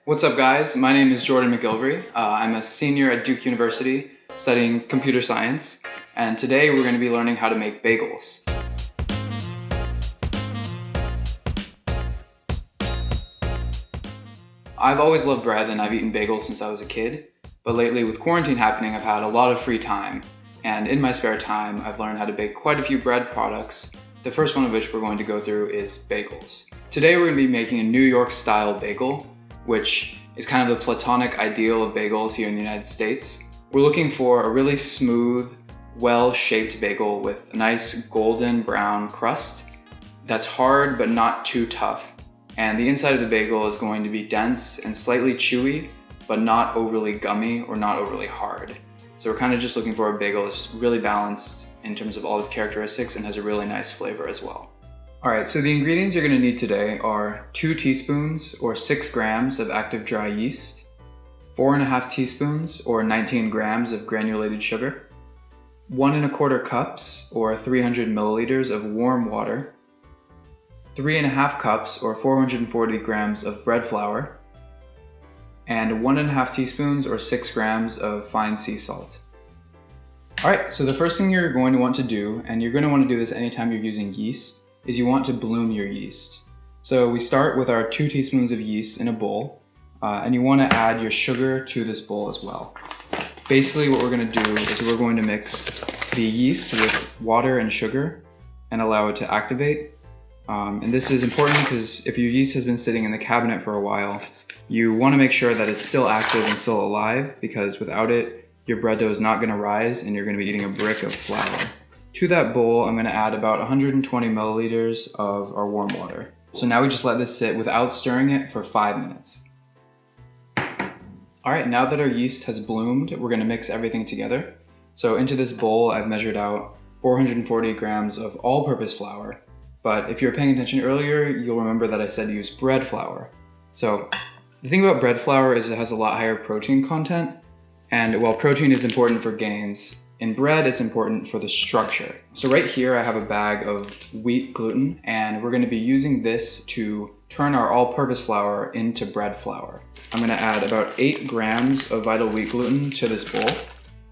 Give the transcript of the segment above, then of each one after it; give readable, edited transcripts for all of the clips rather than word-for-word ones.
What's up, guys? My name is Jordan McGilvery. I'm a senior at Duke University studying computer science, and today we're going to be learning how to make bagels. I've always loved bread and I've eaten bagels since I was a kid, but lately with quarantine happening, I've had a lot of free time, and in my spare time, I've learned how to bake quite a few bread products, the first one of which we're going to go through is bagels. Today we're going to be making a New York style bagel, which is kind of the platonic ideal of bagels here in the United States. We're looking for a really smooth, well-shaped bagel with a nice golden brown crust that's hard but not too tough. And the inside of the bagel is going to be dense and slightly chewy, but not overly gummy or not overly hard. So we're kind of just looking for a bagel that's really balanced in terms of all its characteristics and has a really nice flavor as well. Alright, so the ingredients you're going to need today are 2 teaspoons or 6 grams of active dry yeast, 4.5 teaspoons or 19 grams of granulated sugar, 1¼ cups or 300 milliliters of warm water, 3½ cups or 440 grams of bread flour, and 1½ teaspoons or 6 grams of fine sea salt. Alright, so the first thing you're going to want to do, and you're going to want to do this anytime you're using yeast, is you want to bloom your yeast. So we start with our 2 teaspoons of yeast in a bowl, and you want to add your sugar to this bowl as well. Basically what we're going to do is we're going to mix the yeast with water and sugar and allow it to activate. And this is important because if your yeast has been sitting in the cabinet for a while, you want to make sure that it's still active and still alive, because without it, your bread dough is not going to rise and you're going to be eating a brick of flour. To that bowl, I'm going to add about 120 milliliters of our warm water. So now we just let this sit without stirring it for 5 minutes. Alright, now that our yeast has bloomed, we're going to mix everything together. So into this bowl, I've measured out 440 grams of all-purpose flour. But if you were paying attention earlier, you'll remember that I said use bread flour. So the thing about bread flour is it has a lot higher protein content. And while protein is important for gains, in bread, it's important for the structure. So right here, I have a bag of wheat gluten, and we're going to be using this to turn our all-purpose flour into bread flour. I'm going to add about 8 grams of vital wheat gluten to this bowl,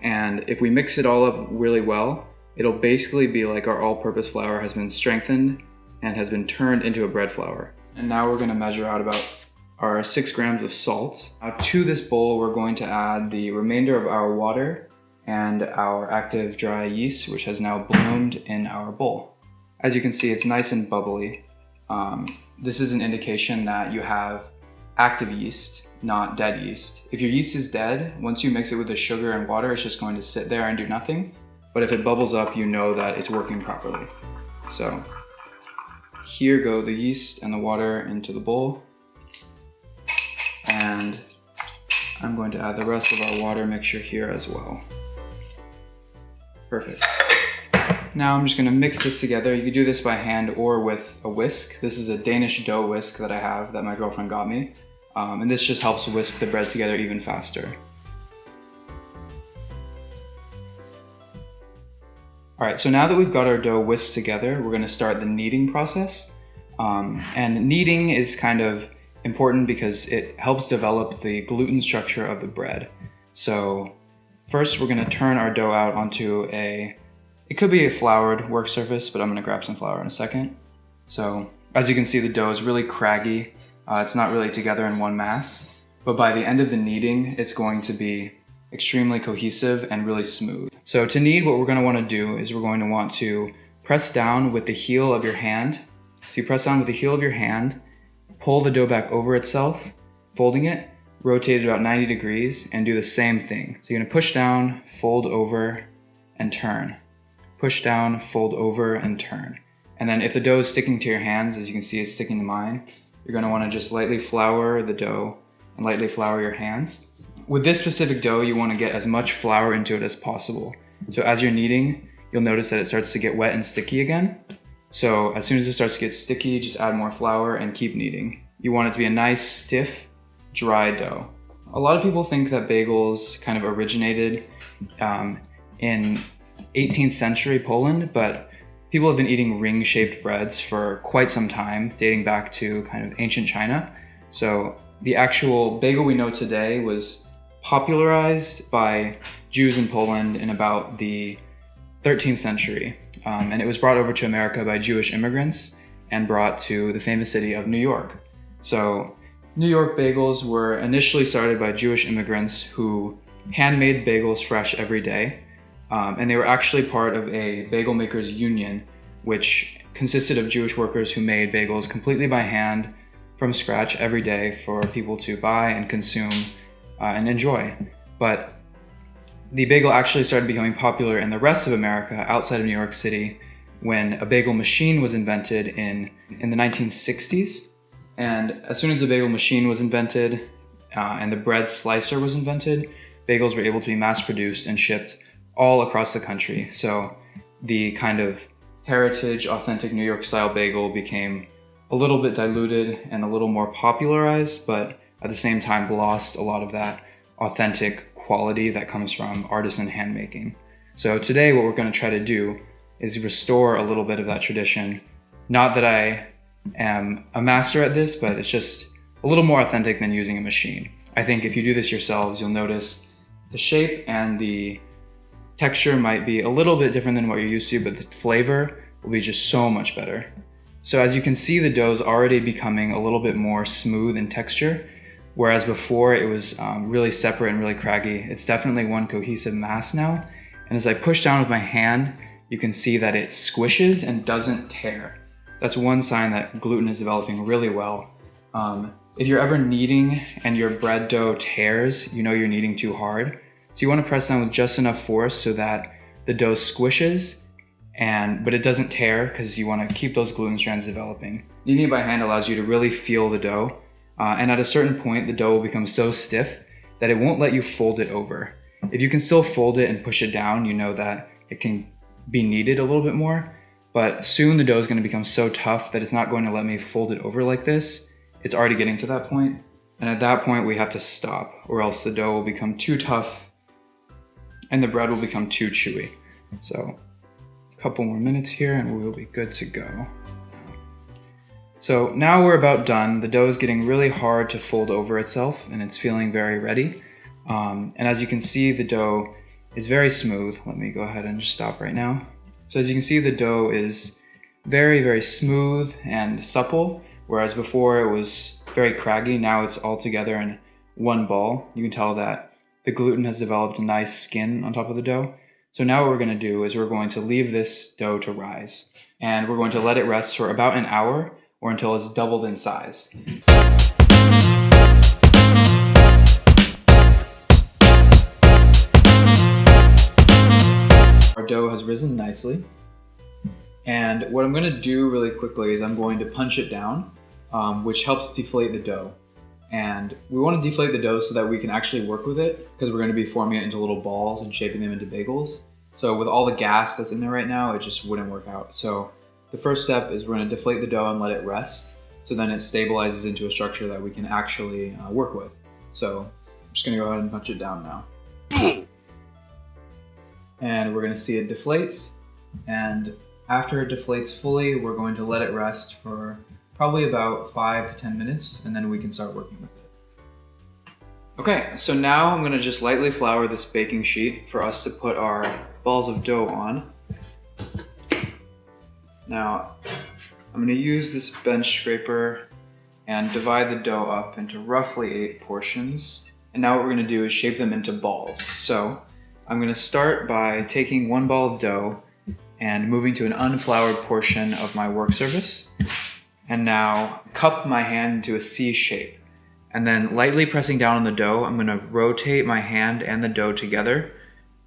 and if we mix it all up really well, it'll basically be like our all-purpose flour has been strengthened and has been turned into a bread flour. And now we're going to measure out about our 6 grams of salt. To this bowl, we're going to add the remainder of our water and our active dry yeast, which has now bloomed in our bowl. As you can see, it's nice and bubbly. This is an indication that you have active yeast, not dead yeast. If your yeast is dead, once you mix it with the sugar and water, it's just going to sit there and do nothing. But if it bubbles up, you know that it's working properly. So here go the yeast and the water into the bowl. And I'm going to add the rest of our water mixture here as well. Perfect. Now I'm just going to mix this together. You can do this by hand or with a whisk. This is a Danish dough whisk that I have that my girlfriend got me. And this just helps whisk the bread together even faster. Alright, so now that we've got our dough whisked together, we're going to start the kneading process. And kneading is kind of important because it helps develop the gluten structure of the bread. So first, we're going to turn our dough out onto it could be a floured work surface, but I'm going to grab some flour in a second. So as you can see, the dough is really craggy. It's not really together in one mass, but by the end of the kneading, it's going to be extremely cohesive and really smooth. So to knead, what we're going to want to do is we're going to want to press down with the heel of your hand. So you press down with the heel of your hand, pull the dough back over itself, folding it, rotate it about 90 degrees, and do the same thing. So you're going to push down, fold over, and turn. Push down, fold over, and turn. And then if the dough is sticking to your hands, as you can see it's sticking to mine, you're going to want to just lightly flour the dough and lightly flour your hands. With this specific dough, you want to get as much flour into it as possible. So as you're kneading, you'll notice that it starts to get wet and sticky again. So as soon as it starts to get sticky, just add more flour and keep kneading. You want it to be a nice, stiff, dry dough. A lot of people think that bagels kind of originated in 18th century Poland, but people have been eating ring-shaped breads for quite some time, dating back to kind of ancient China. So The actual bagel we know today was popularized by Jews in Poland in about the 13th century. And it was brought over to America by Jewish immigrants and brought to the famous city of New York. So New York bagels were initially started by Jewish immigrants who handmade bagels fresh every day. And they were actually part of a bagel makers union, which consisted of Jewish workers who made bagels completely by hand from scratch every day for people to buy and consume and enjoy. But the bagel actually started becoming popular in the rest of America outside of New York City when a bagel machine was invented in the 1960s. And as soon as the bagel machine was invented and the bread slicer was invented, bagels were able to be mass produced and shipped all across the country. So the kind of heritage, authentic New York style bagel became a little bit diluted and a little more popularized, but at the same time lost a lot of that authentic quality that comes from artisan handmaking. So today what we're going to try to do is restore a little bit of that tradition. Not that I am a master at this, but it's just a little more authentic than using a machine. I think if you do this yourselves, you'll notice the shape and the texture might be a little bit different than what you're used to, but the flavor will be just so much better. So as you can see, the dough is already becoming a little bit more smooth in texture, whereas before it was really separate and really craggy. It's definitely one cohesive mass now. And as I push down with my hand, you can see that it squishes and doesn't tear. That's one sign that gluten is developing really well. If you're ever kneading and your bread dough tears, you know you're kneading too hard. So you want to press down with just enough force so that the dough squishes, but it doesn't tear because you want to keep those gluten strands developing. Kneading it by hand allows you to really feel the dough. And at a certain point, the dough will become so stiff that it won't let you fold it over. If you can still fold it and push it down, you know that it can be kneaded a little bit more. But soon the dough is going to become so tough that it's not going to let me fold it over like this. It's already getting to that point. And at that point, we have to stop, or else the dough will become too tough and the bread will become too chewy. So a couple more minutes here and we will be good to go. So now we're about done. The dough is getting really hard to fold over itself and it's feeling very ready. And as you can see, the dough is very smooth. Let me go ahead and just stop right now. So as you can see, the dough is very, very smooth and supple, whereas before it was very craggy. Now it's all together in one ball. You can tell that the gluten has developed a nice skin on top of the dough. So now what we're going to do is we're going to leave this dough to rise. And we're going to let it rest for about an hour or until it's doubled in size. Our dough has risen nicely. And what I'm going to do really quickly is I'm going to punch it down, which helps deflate the dough. And we want to deflate the dough so that we can actually work with it because we're going to be forming it into little balls and shaping them into bagels. So with all the gas that's in there right now, it just wouldn't work out. So the first step is we're going to deflate the dough and let it rest. So then it stabilizes into a structure that we can actually work with. So I'm just going to go ahead and punch it down now. And we're going to see it deflates. And after it deflates fully, we're going to let it rest for probably about 5 to 10 minutes, and then we can start working with it. Okay, so now I'm gonna just lightly flour this baking sheet for us to put our balls of dough on. Now, I'm gonna use this bench scraper and divide the dough up into roughly 8 portions. And now what we're gonna do is shape them into balls. So I'm gonna start by taking one ball of dough and moving to an unfloured portion of my work surface. And now cup my hand into a C shape. And then lightly pressing down on the dough, I'm gonna rotate my hand and the dough together,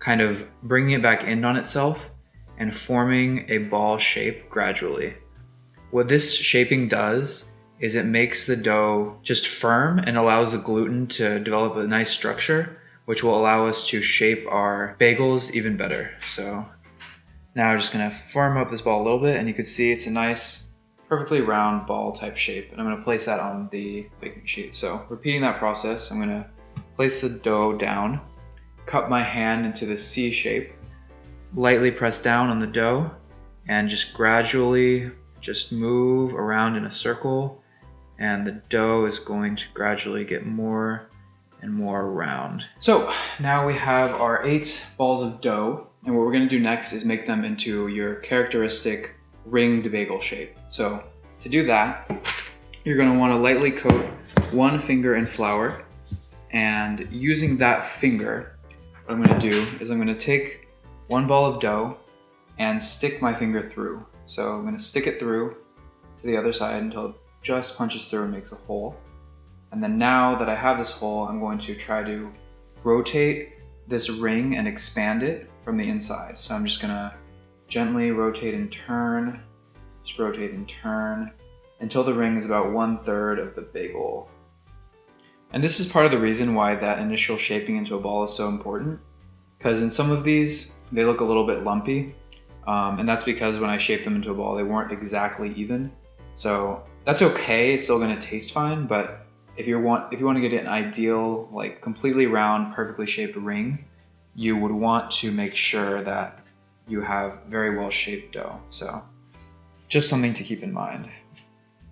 kind of bringing it back in on itself and forming a ball shape gradually. What this shaping does is it makes the dough just firm and allows the gluten to develop a nice structure, which will allow us to shape our bagels even better. So now I'm just gonna firm up this ball a little bit, and you can see it's a nice, perfectly round ball type shape. And I'm gonna place that on the baking sheet. So repeating that process, I'm gonna place the dough down, cup my hand into the C shape, lightly press down on the dough, and just gradually just move around in a circle and the dough is going to gradually get more and more round. So now we have our 8 balls of dough, and what we're gonna do next is make them into your characteristic ringed bagel shape. So to do that, you're gonna wanna lightly coat one finger in flour, and using that finger, what I'm gonna do is I'm gonna take one ball of dough and stick my finger through. So I'm gonna stick it through to the other side until it just punches through and makes a hole. And then now that I have this hole, I'm going to try to rotate this ring and expand it from the inside. So I'm just gonna gently rotate and turn, just rotate and turn, until the ring is about 1/3 of the bagel. And this is part of the reason why that initial shaping into a ball is so important, because in some of these, they look a little bit lumpy. And that's because when I shaped them into a ball, they weren't exactly even. So that's okay, it's still gonna taste fine, but if you want to get an ideal, like completely round, perfectly shaped ring, you would want to make sure that you have very well shaped dough. So just something to keep in mind.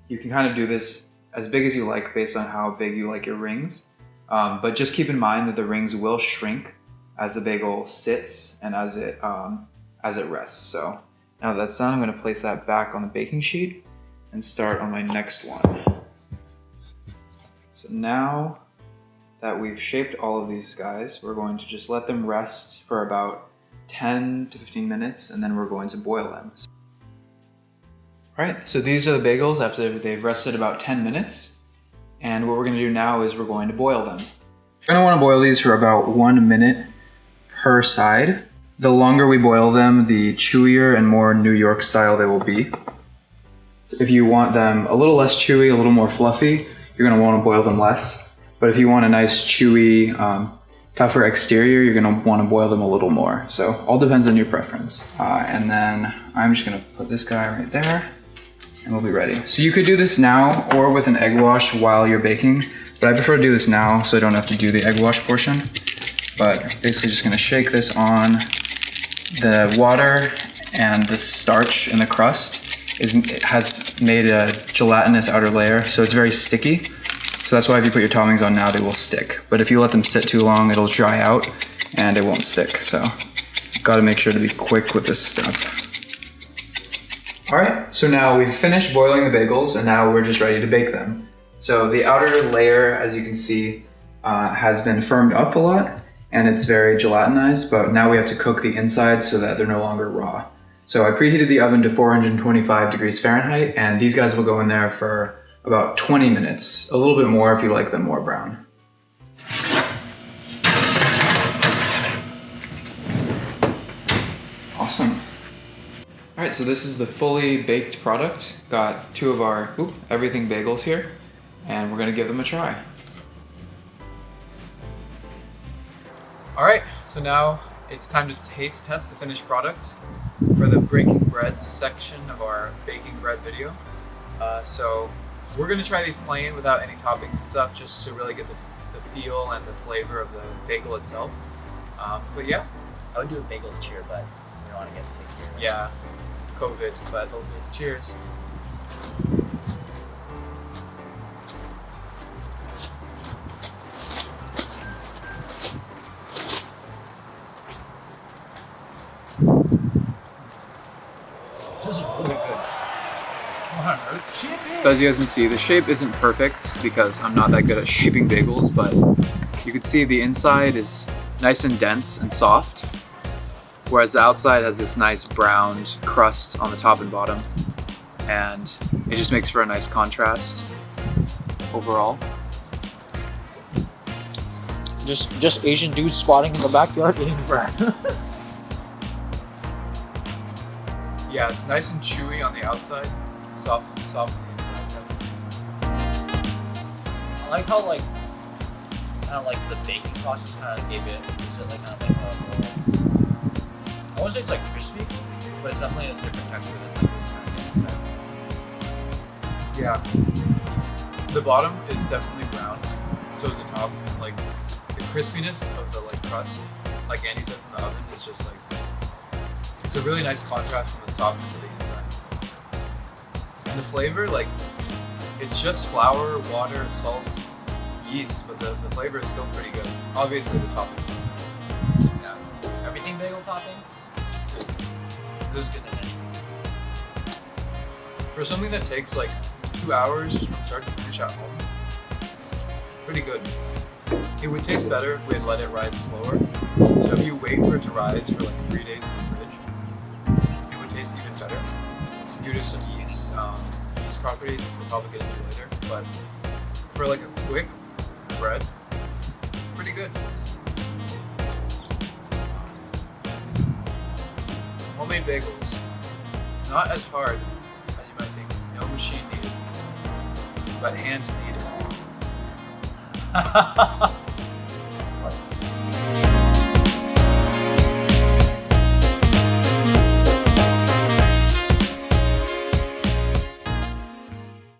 You can kind of do this as big as you like based on how big you like your rings, but just keep in mind that the rings will shrink as the bagel sits and as it rests. So now that that's done, I'm gonna place that back on the baking sheet and start on my next one. So now that we've shaped all of these guys, we're going to just let them rest for about 10 to 15 minutes, and then we're going to boil them. All right, so these are the bagels after they've rested about 10 minutes. And what we're gonna do now is we're going to boil them. You're gonna wanna boil these for about 1 minute per side. The longer we boil them, the chewier and more New York style they will be. If you want them a little less chewy, a little more fluffy, you're gonna wanna boil them less. But if you want a nice chewy, tougher exterior, you're gonna wanna boil them a little more. So all depends on your preference. And then I'm just gonna put this guy right there and we'll be ready. So you could do this now or with an egg wash while you're baking, but I prefer to do this now so I don't have to do the egg wash portion. But basically just gonna shake this on. The water and the starch in the crust has made a gelatinous outer layer, so it's very sticky. So that's why if you put your toppings on now, they will stick. But if you let them sit too long, it'll dry out and it won't stick. So gotta make sure to be quick with this step. All right, so now we've finished boiling the bagels and now we're just ready to bake them. So the outer layer, as you can see, has been firmed up a lot and it's very gelatinized, but now we have to cook the inside so that they're no longer raw. So I preheated the oven to 425 degrees Fahrenheit, and these guys will go in there for about 20 minutes, a little bit more if you like them more brown. Awesome. All right, so this is the fully baked product. Got 2 of our everything bagels here, and we're gonna give them a try. All right, so now it's time to taste test the finished product for the breaking bread section of our baking bread video. So we're gonna try these plain without any toppings and stuff, just to really get the feel and the flavor of the bagel itself. But yeah. I would do a bagels cheer, but we don't want to get sick here. Yeah, COVID, but cheers. This is really good. So as you guys can see, the shape isn't perfect because I'm not that good at shaping bagels, but you can see the inside is nice and dense and soft, whereas the outside has this nice browned crust on the top and bottom, and it just makes for a nice contrast overall. Just Asian dudes squatting in the backyard eating bread. Yeah, it's nice and chewy on the outside, soft on the inside. I like how kind of the baking process kind of gives it like kind of like I wouldn't say it's like crispy, but it's definitely a different texture than the inside. Yeah, the bottom is definitely brown, so is the top. Like the crispiness of the crust, like Andy said from the oven, is just it's a really nice contrast from the softness of the inside. And the flavor, It's just flour, water, salt, yeast, but the flavor is still pretty good. Obviously the topping. Yeah. Everything bagel topping goes good than anything. For something that takes like 2 hours from start to finish at home, pretty good. It would taste better if we had let it rise slower. So if you wait for it to rise for like 3 days in the fridge, it would taste even better due to some yeast properties, which we'll probably get into later. But for like a quick bread, pretty good. Homemade bagels, not as hard as you might think. No machine needed, but hand kneaded.